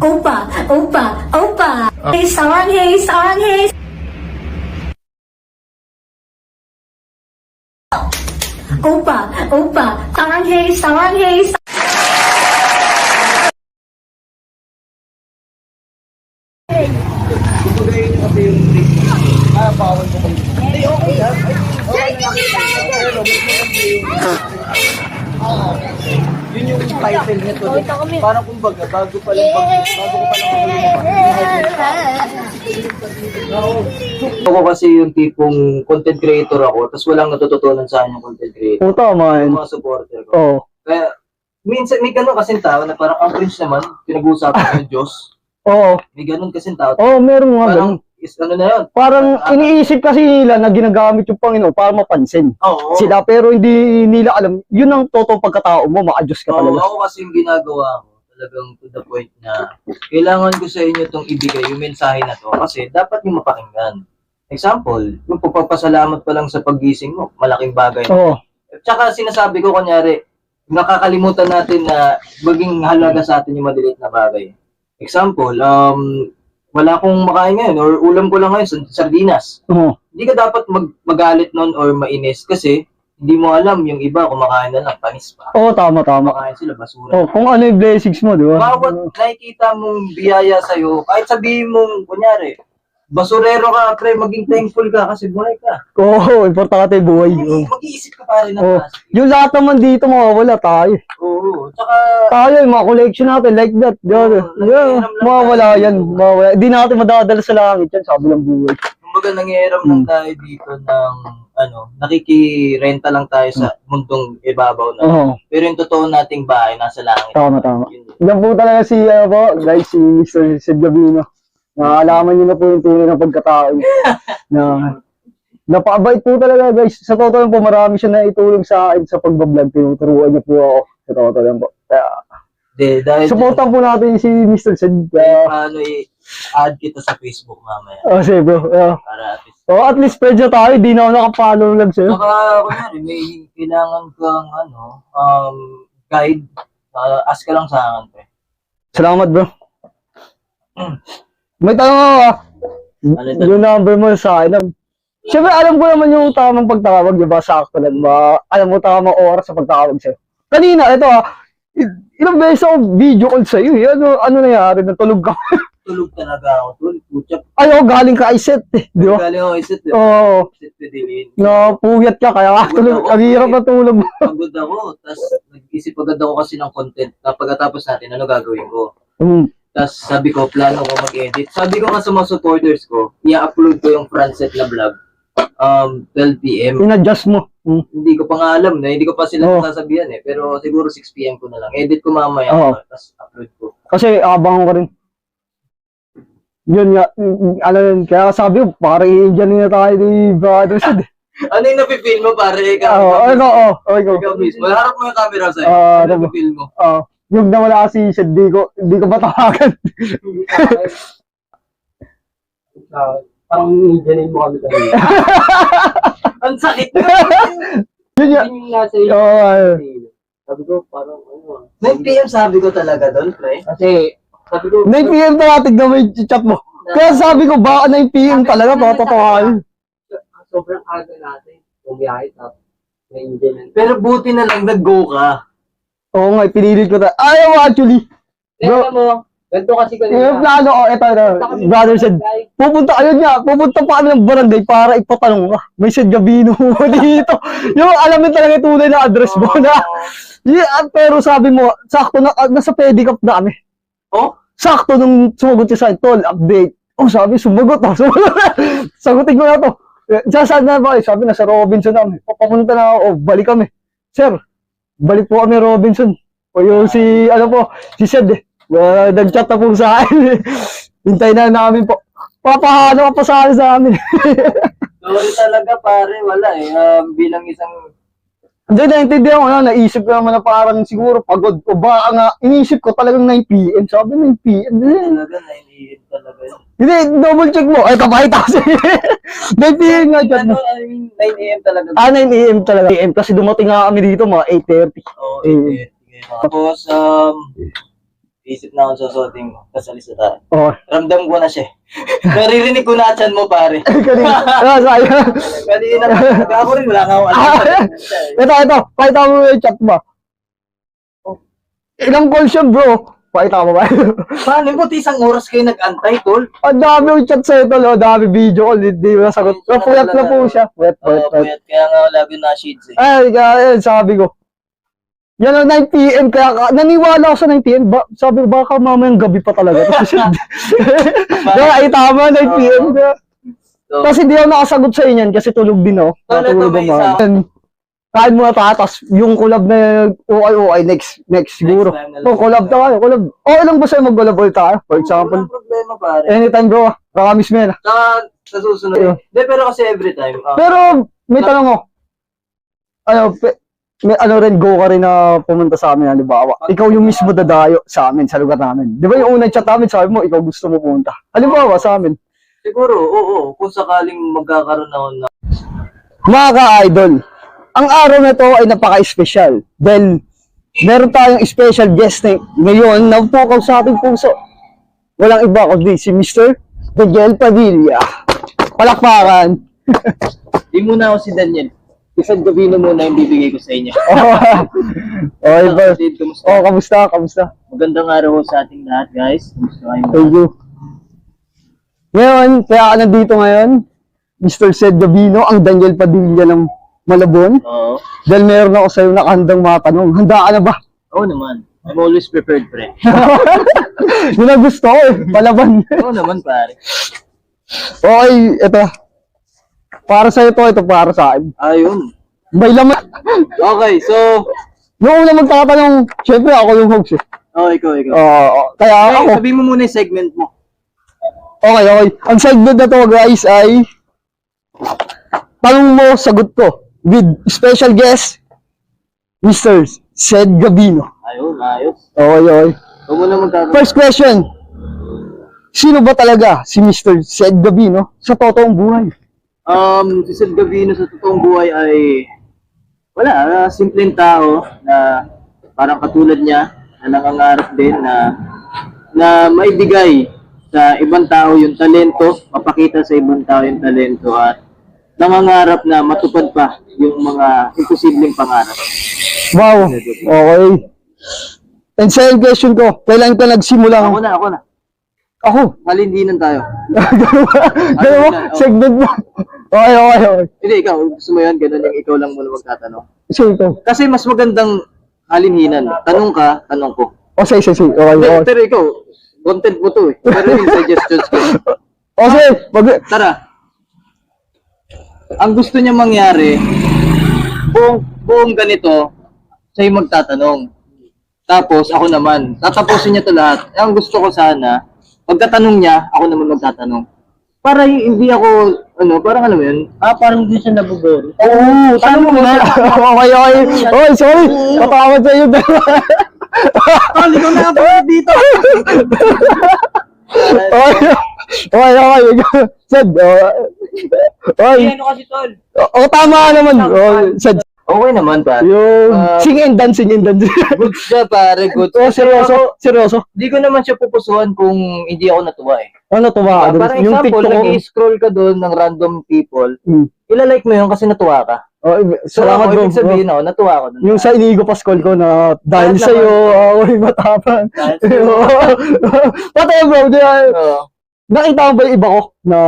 오빠, 오빠, 오빠. Hey, 사랑해, 사랑해. 오빠, 오빠, 사랑해, 사랑해. Yun yung title nito. Parang kumbaga, bago pa lang ako kasi yung tipong content creator ako, tapos walang natututunan sa akin yung content creator. Oo, tama Yung yun. mga supporter ko. Oo. Kaya, minsan, may ganun kasing tao na parang ang cringe naman, pinag-uusapan ko yung Diyos. Oo. May ganun kasing tao. Oo, meron nga Parang, ganun. ano na yun? Parang iniisip kasi nila na ginagamit yung Panginoon para mapansin Oo. sila, pero hindi nila alam, yun ang totoong pagkatao mo, ma-adjust ka Oo, talaga. ako kasi yung ginagawa ko, talagang to the point na kailangan ko sa inyo itong ibigay yung mensahe na to kasi dapat nyo mapakinggan. Example, yung pagpapasalamat pa lang sa paggising mo, malaking bagay. Oo. Tsaka sinasabi ko, kunyari, nakakalimutan natin na maging halaga sa atin yung maliliit na bagay. Example, wala akong makain ngayon or ulam ko lang ngayon, sardinas. Oo. Hindi ka dapat magalit nun or mainis kasi hindi mo alam yung iba kumakain na lang, panis pa. Oo, tama. Kumakain sila, basura. Oo, kung ano yung blessings mo, di ba? Bawat nakikita mong biyaya sa'yo, kahit sabihin mong, kunyari, basurero ka, pre, maging thankful ka kasi buhay ka. Oo, importante buhay. Oo. Mag-iisip ka pa rin ng Oo. positive. Yung lahat naman dito, mawawala tayo. Oo. Tsaka, Tayo, yung mga collection natin, like that. Di ba? Mawawala yan. Mawawala. Hindi natin madadala sa langit yan, sabi ng buhay. kumbaga nangyayram lang tayo dito ng, nakikirenta lang tayo sa mundong ibabaw na. Oo. Pero yung totoo nating bahay, nasa langit. Tama. Yun. Yan po talaga si, guys, si Mr. Sid Gabino. Naalaman niyo na po yung tunay ng pagkatao. Napakabait po talaga, guys. Sa totoo lang po, marami siya na itulong sa akin sa pagbablog. Tinuturuan niya po ako. Sa totoo lang po. Kaya, Dahil supportan po natin si Mr. Sid. paano i-add kita sa Facebook mamaya. Sige bro. Para at least. At least friend na tayo. Di na ako nakapollow lang sa'yo. Saka, kunyari, may kailangan kang, guide. Ask ka lang sa akin, pre. Salamat bro. May tanong ako Ano ito? yung number mo sa akin. Siyempre alam ko naman yung tamang pagtawag, di ba? Sakto lang ba? Alam mo tamang oras sa pagtawag sa'yo. Kanina, ito ilang beses ako video call sa'yo. Ano nangyari? Natulog ka? Tulog talaga ako. Tulog, putya. Ay, galing ka iset eh. Di ba? Galing ako isip. Oo. Isip ko din. Napuyat ka, kaya tulog. Ang hirap na tulog mo. Pagod ako. Tapos, nag-isip agad ako kasi ng content na pagkatapos natin, ano gagawin ko. Tapos, sabi ko, plano ko mag-edit. Sabi ko nga sa mga supporters ko, i-upload ko yung front set na vlog. 12 p.m. In-adjust mo. Hindi ko pa nga alam na, hindi ko pa sila sasabihan eh. Pero siguro 6 p.m. ko na lang. Edit ko mamaya, tapos upload ko. Kasi abang ko rin. Yun nga, kaya sabi ko, parang i-engineer na tayo ni Brother Sid. Ano yung napipil mo pare? Ikaw mismo. Harap mo yung camera sa'yo. Ano napipil mo? Yung nawala si Sid, di ko matawagan. Parang i-janine mo kami tayo. Ang sakit na! Yun nga. Yun yung nasa sabi ko, parang 9 p.m. sabi ko talaga doon, pre. Kasi, sabi ko, 9 p.m. na tignan mo yung chat mo. Kaya sabi ko, baka 9 p.m. talaga, totoo. sobrang aga natin. Bumiyahe, tapos may engineer. Pero buti na lang nag-go ka. Oo nga, pinilit ko ayaw actually. Kaya alam mo, ganito kasi Yung kanina. plano ko, ito, Brother Sid. Pupunta pa kami ng barangay para ipatanong ka. May Sid Gabino dito. Yung alam mo talaga yung tunay na address mo na. Pero sabi mo, sakto na, nasa pedicab na kami. Oh? Sakto nung sumagot siya sa akin, tol, update. Sabi, sumagot. Sagutin ko na to. Saan na ba? Sabi, nasa Robinson na kami. Papunta na ako, balik kami. Sir, balik po kami Robinson. O yung si Sed eh. Nag-chat na po sa akin. Hintay na namin po. Papahano ka pa sa amin. Sorry talaga pare, wala eh. Bilang isang... Hindi, naintindihan ko na. Naisip ko naman na parang siguro pagod ko. Baka nga, inisip ko talagang 9 p.m. Sabi 9 p.m. Talaga, 9 a.m. talaga yun. Hindi, double check mo. Ay, kapahit ako sa'yo. 9 p.m. nga chat mo. I mean, 9 a.m. talaga. 9 a.m. talaga. Kasi dumating nga kami dito mga 8:30. Oo, 8 a.m. Tapos, Isip na akong susuotin mo. Tapos alis na tayo. Oh. Ramdam ko na siya. Naririnig ko na chan mo, pare. Kanina. Sayang. Kanina, ako rin, wala nga akong alam. Ito. Pakita mo yung chat mo. Ilang calls yan, bro? Pakita mo ba? Paano mo, isang oras kayo nag-antay, tol? Ang dami yung chat sa'yo, tol. Ang dami video call. Hindi mo nasagot. Puyat na po siya. Puyat. Puyat. Kaya nga lagi na shades eh. Ay, sabi ko. Yan ang 9 p.m. Kaya naniwala ako sa 9 p.m. Sabi ko, baka mamayang gabi pa talaga. Kaya tama, 9 p.m. Kasi hindi ako nakasagot sa inyan kasi tulog din ako. Tulog ba isa? Kain mo na tapos yung collab na OI next siguro. Collab tayo. Okay lang ba sa'yo mag-collab ulit tayo? For example. Walang problema, pare. Anytime, bro. Promise mo yan. Sa susunod. Hindi, pero kasi every time. Pero may tanong ko. May rin, go ka rin na pumunta sa amin, halimbawa. Ikaw yung mismo dadayo sa amin, sa lugar namin. Di ba yung unang chat namin, sabi mo, ikaw gusto mo pumunta. Halimbawa, sa amin. Siguro, oo. Kung sakaling magkakaroon ako na... Mga ka-idol, ang araw na to ay napaka-espesyal. Dahil meron tayong special guest ngayon na pukaw sa ating puso. Walang iba kundi si Mr. Daniel Padilla. Palakpakan. Di muna ako si Daniel. Isang gabino muna yung bibigay ko sa inyo. Okay, bro. Kamusta? Oh, kamusta? Magandang araw sa ating lahat, guys. Kamusta kayo? Thank you. Ngayon, kaya ka nandito ngayon, Mr. Sed Gabino, ang Daniel Padilla ng Malabon. Oo. Dahil meron ako sa'yo nakandang mga tanong. Handa ka na ba? Oo naman. I'm always prepared, pre. Yun ang gusto ko eh, palaban. Oo naman, pare. Okay, ito. Para sa'yo ito para sa akin. Ayun. May laman. Okay, so... Noong una magtatanong, syempre ako yung host eh. Oh, ikaw. Kaya Okay, ako. sabihin mo muna yung segment mo. Okay. Ang segment na to guys ay tanong mo, sagot ko. With special guest, Mr. Sed Gabino. Ayun, ayos. Okay. Huwag mo na magkakaroon. First question. Sino ba talaga si Mr. Sed Gabino sa totoong buhay? Si Sed Gabino sa totoong buhay ay simpleng tao na parang katulad niya na nangangarap din na maibigay sa ibang tao yung talento, mapakita sa ibang tao yung talento at nangangarap na matupad pa yung mga imposibleng pangarap. Wow. Okay. And second question ko, kailan ka nagsimula? Ako na. Ako. Malindinan tayo. Ganun mo? Segment mo. Okay. Hindi, ikaw. Gusto mo yan? Ganun yung ikaw lang muna magtatanong. Sige ito. Kasi mas magandang halinhinan. Tanong ka, tanong ko. Sige. Okay. Pero ikaw, content mo to eh. Pero yung suggestions ko. Sige. Tara. Ang gusto niya mangyari, buong ganito, sa'yo magtatanong. Tapos ako naman, tatapusin niya to lahat. Ang gusto ko sana, pagkatanong niya, ako naman magtatanong. Para hindi ako, parang alam mo yun, parang hindi siya nabubor. Oo, tanong mo na. Okay. Oy, sorry. Patawad sa'yo. Ikaw na nga po dito. Okay. Sad. Ano kasi, tol? Tama naman. Sad. Okay naman, pare. Yung sing and dance. Good siya, pare. Good. Seryoso. Hindi ko naman siya pupusuhan kung hindi ako natuwa eh. Ano tuwa ka? Parang Yung example, TikTok. nag-scroll ka doon ng random people, ilalike mo yun kasi natuwa ka. Salamat bro. Ibig sabihin ako, natuwa ako doon. Yung sa inigo Pascual ko na dahil sa'yo, ako'y matapang. Patay bro, nakita mo ba yung iba ko na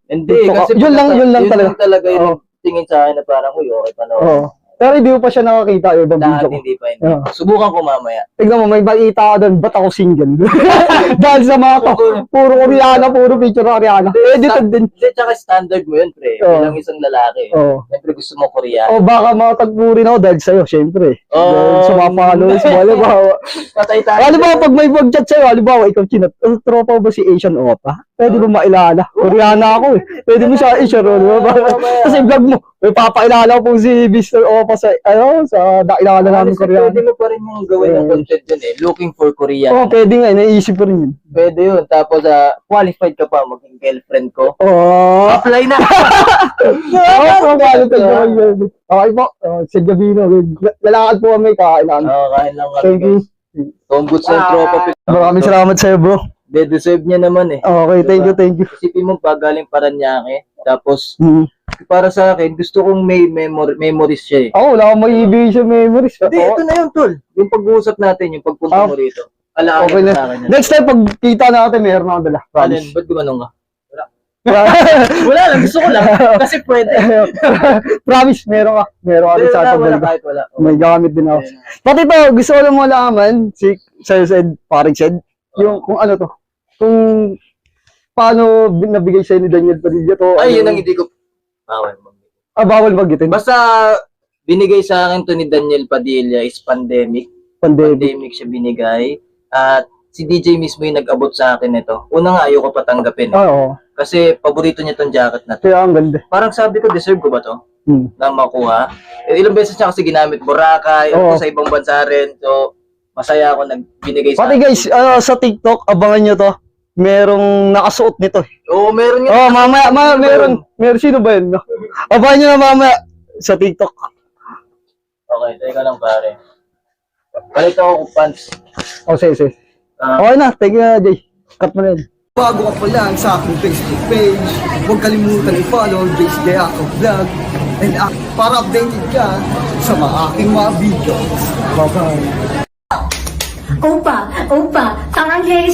Hindi, TikTok? kasi Yun lang talaga. Yun talaga yung tingin sa akin na parang, okay pa na. Pero hindi mo pa siya nakakita yung ibang Lahat video ko. hindi pa. Subukan ko mamaya. Tignan mo, may makita ka doon, ba't ako single? Dahil sa mga to, puro Koreana, puro picture ng Koreana. Edited din. Hindi, tsaka standard mo yun, pre. Bilang isang lalaki. Siyempre gusto mo Koreano. Baka matagpo rin ako dahil sa'yo, syempre. Dahil sa mga followers mo, halimbawa. Patay tayo. Halimbawa, pag may pag-chat sa'yo, halimbawa, ikaw chinat, tropa ba si Asian Opa? Pwede mo mailala. Koreana ako eh. Pwede mo siya i-share, di ba? Kasi vlog mo, may papailala ko si Mr. Opa sa, nakilala namin Koreana. Pwede mo pa rin yung gawin ng content yun eh. Looking for Korean. Pwede nga, naisip ko rin yun. Pwede yun. Tapos, qualified ka pa maging girlfriend ko. Apply na! Qualified ka maging. Okay po, Sed Gabino. Lalakad po kami, kailangan. Kain lang kami. Thank you. Tomboots ng tropa. Maraming salamat sa'yo, bro. Deserve niya naman eh. Okay, thank you, thank you. Isipin mo pa galing Paranaque. Tapos, Mm. para sa akin, gusto kong may memories siya eh. Ako, wala akong maibigay sa memories. Hindi, ito na yun, tol. Yung pag-uusap natin, yung pagpunta mo rito. Alaala Okay na. sa akin yan. Next time, pag kita natin, meron ako dala. Alin, Promise. ba't gumanong ka? Wala lang, gusto ko lang. Kasi pwede. Promise, meron ka. Meron ka rin sa atin. Wala dala. kahit wala. May gamit din ako. Pati to, gusto ko lang malaman, si Sir said, paring said, yung kung ano to, kung paano nabigay sa'yo ni Daniel Padilla to. Ay, ano, yun ang hindi ko. Bawal. bawal bagitin. Basta, binigay sa akin to ni Daniel Padilla is pandemic. Pandemic. Pandemic siya binigay. At si DJ mismo yung nag-abot sa akin ito. Una nga, ayoko patanggapin. Oo. Kasi paborito niya tong jacket na to. Kaya ang ganda. Parang sabi ko, deserve ko ba to? Hmm. Na makuha. Ilang beses niya kasi ginamit Boracay, Oo. sa ibang bansa rin. So, masaya ako nagbinigay sa Pati guys, sa TikTok, abangan nyo to. Merong nakasuot nito. Oo, meron nga. Oh, mamaya, meron. Sino ba yun? No? Abangan nyo na mamaya sa TikTok. Okay, teka lang pare. Palit ako ng pants. Oh, sige. Ah. Okay na, thank you na, Jay. Cut mo na yun. Bago ka pa lang sa aking Facebook page, huwag kalimutan i-follow Jace Deaco Vlog and para updated ka sa mga aking mga videos. Bye-bye! 오빠, 사랑해.